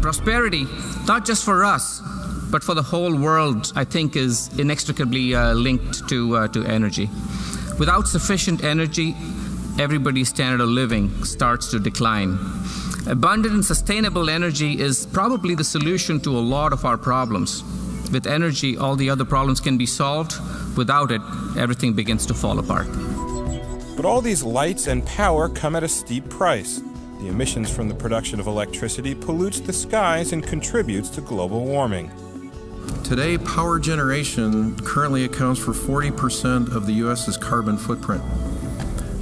Prosperity, not just for us, but for the whole world, I think is inextricably linked to energy. Without sufficient energy, everybody's standard of living starts to decline. Abundant and sustainable energy is probably the solution to a lot of our problems. With energy, all the other problems can be solved. Without it, everything begins to fall apart. But all these lights and power come at a steep price. The emissions from the production of electricity pollutes the skies and contributes to global warming. Today, power generation currently accounts for 40% of the U.S.'s carbon footprint.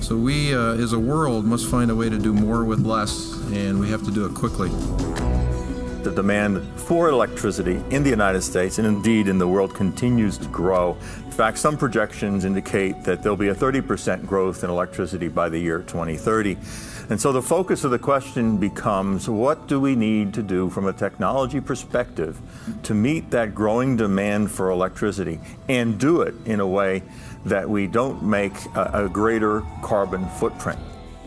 So we, as a world, must find a way to do more with less, and we have to do it quickly. The demand for electricity in the United States and indeed in the world continues to grow. In fact, some projections indicate that there'll be a 30% growth in electricity by the year 2030. And so the focus of the question becomes, what do we need to do from a technology perspective to meet that growing demand for electricity and do it in a way that we don't make a greater carbon footprint?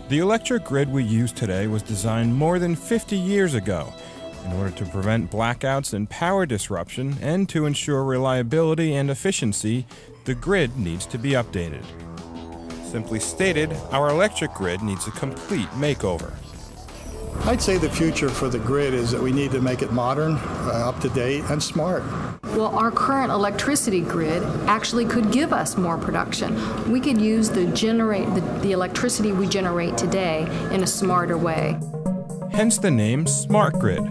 The electric grid we use today was designed more than 50 years ago in order to prevent blackouts and power disruption and to ensure reliability and efficiency. The grid needs to be updated. Simply stated, our electric grid needs a complete makeover. I'd say the future for the grid is that we need to make it modern, up to date, and smart. Well, our current electricity grid actually could give us more production. We could use the electricity we generate today in a smarter way. Hence the name Smart Grid.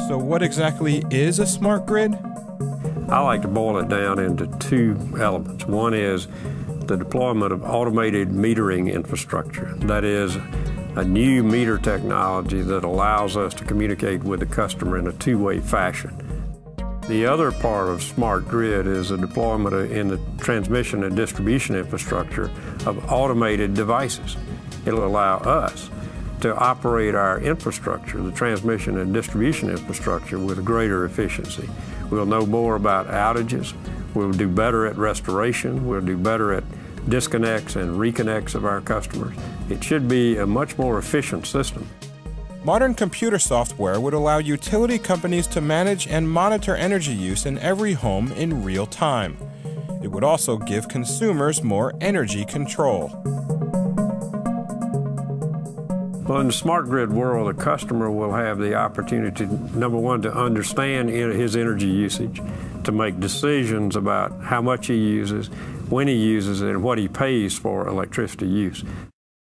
So what exactly is a smart grid? I like to boil it down into two elements. One is the deployment of automated metering infrastructure. That is a new meter technology that allows us to communicate with the customer in a two-way fashion. The other part of smart grid is the deployment in the transmission and distribution infrastructure of automated devices. It'll allow us to operate our infrastructure, the transmission and distribution infrastructure, with greater efficiency. We'll know more about outages. We'll do better at restoration. We'll do better at disconnects and reconnects of our customers. It should be a much more efficient system. Modern computer software would allow utility companies to manage and monitor energy use in every home in real time. It would also give consumers more energy control. Well, in the smart grid world, a customer will have the opportunity, number one, to understand his energy usage, to make decisions about how much he uses, when he uses it, and what he pays for electricity use.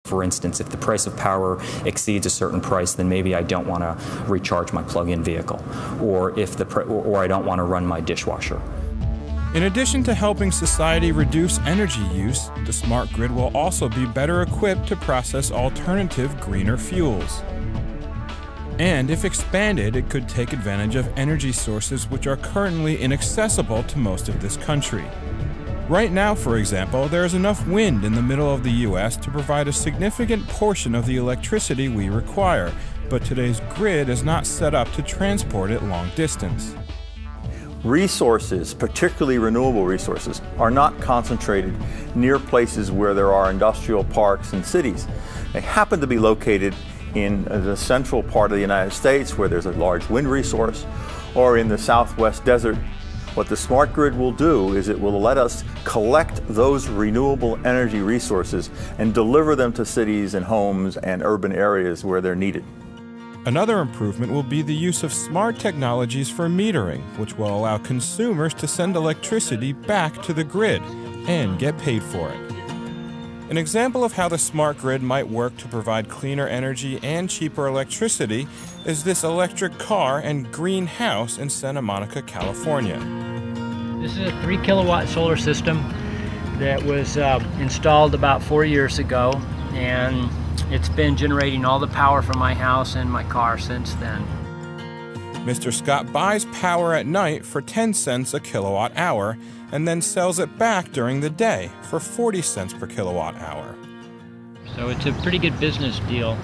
For instance, if the price of power exceeds a certain price, then maybe I don't want to recharge my plug-in vehicle, or I don't want to run my dishwasher. In addition to helping society reduce energy use, the smart grid will also be better equipped to process alternative, greener fuels. And if expanded, it could take advantage of energy sources which are currently inaccessible to most of this country. Right now, for example, there is enough wind in the middle of the U.S. to provide a significant portion of the electricity we require, but today's grid is not set up to transport it long distance. Resources, particularly renewable resources, are not concentrated near places where there are industrial parks and cities. They happen to be located in the central part of the United States where there's a large wind resource, or in the southwest desert. What the smart grid will do is it will let us collect those renewable energy resources and deliver them to cities and homes and urban areas where they're needed. Another improvement will be the use of smart technologies for metering, which will allow consumers to send electricity back to the grid and get paid for it. An example of how the smart grid might work to provide cleaner energy and cheaper electricity is this electric car and greenhouse in Santa Monica, California. This is a 3-kilowatt solar system that was installed about 4 years ago, and it's been generating all the power from my house and my car since then. Mr. Scott buys power at night for 10 cents a kilowatt hour and then sells it back during the day for 40 cents per kilowatt hour. So it's a pretty good business deal.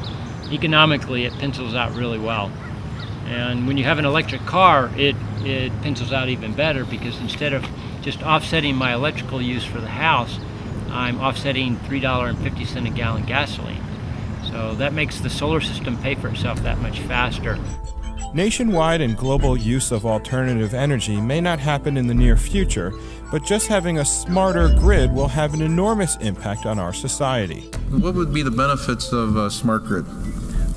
Economically, it pencils out really well. And when you have an electric car, it pencils out even better, because instead of just offsetting my electrical use for the house, I'm offsetting $3.50 a gallon gasoline. So that makes the solar system pay for itself that much faster. Nationwide and global use of alternative energy may not happen in the near future, but just having a smarter grid will have an enormous impact on our society. What would be the benefits of a smart grid?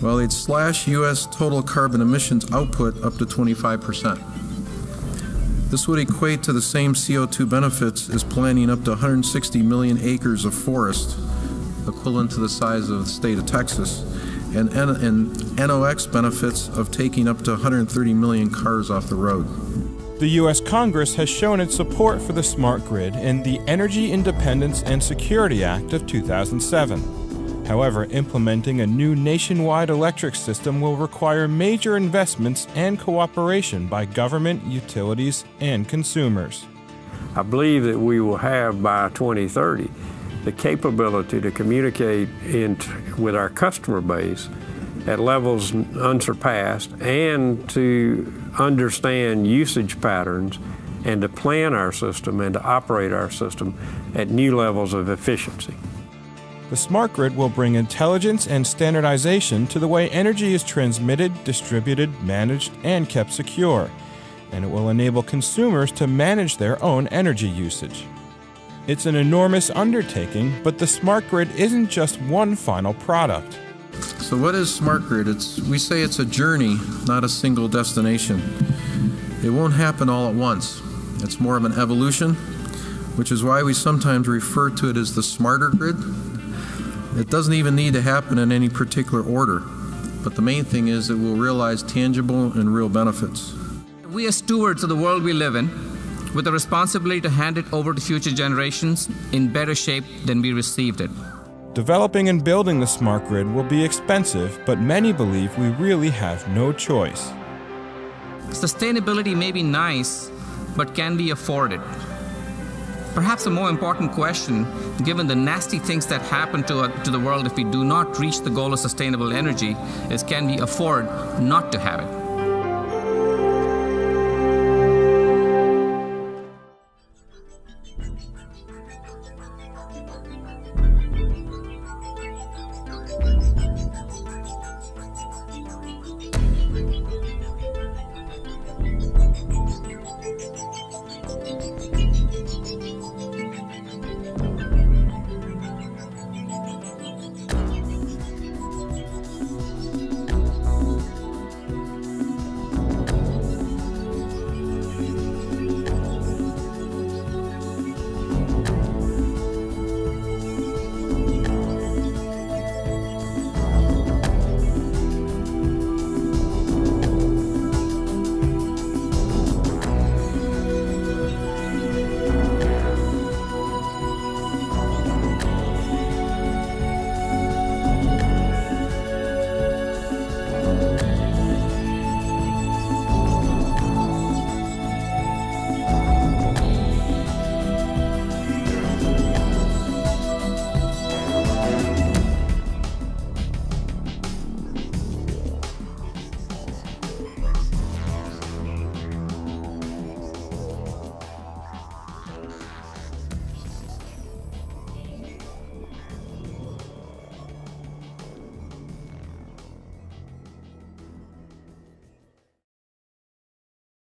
Well, they'd slash U.S. total carbon emissions output up to 25%. This would equate to the same CO2 benefits as planting up to 160 million acres of forest, equivalent to the size of the state of Texas, and NOx benefits of taking up to 130 million cars off the road. The U.S. Congress has shown its support for the smart grid in the Energy Independence and Security Act of 2007. However, implementing a new nationwide electric system will require major investments and cooperation by government, utilities, and consumers. I believe that we will have by 2030 the capability to communicate with our customer base at levels unsurpassed and to understand usage patterns and to plan our system and to operate our system at new levels of efficiency. The smart grid will bring intelligence and standardization to the way energy is transmitted, distributed, managed, and kept secure, and it will enable consumers to manage their own energy usage. It's an enormous undertaking, but the smart grid isn't just one final product. So what is smart grid? We say it's a journey, not a single destination. It won't happen all at once. It's more of an evolution, which is why we sometimes refer to it as the smarter grid. It doesn't even need to happen in any particular order, but the main thing is it will realize tangible and real benefits. We are stewards of the world we live in, with the responsibility to hand it over to future generations in better shape than we received it. Developing and building the smart grid will be expensive, but many believe we really have no choice. Sustainability may be nice, but can be afforded. Perhaps a more important question, given the nasty things that happen to the world if we do not reach the goal of sustainable energy, is can we afford not to have it?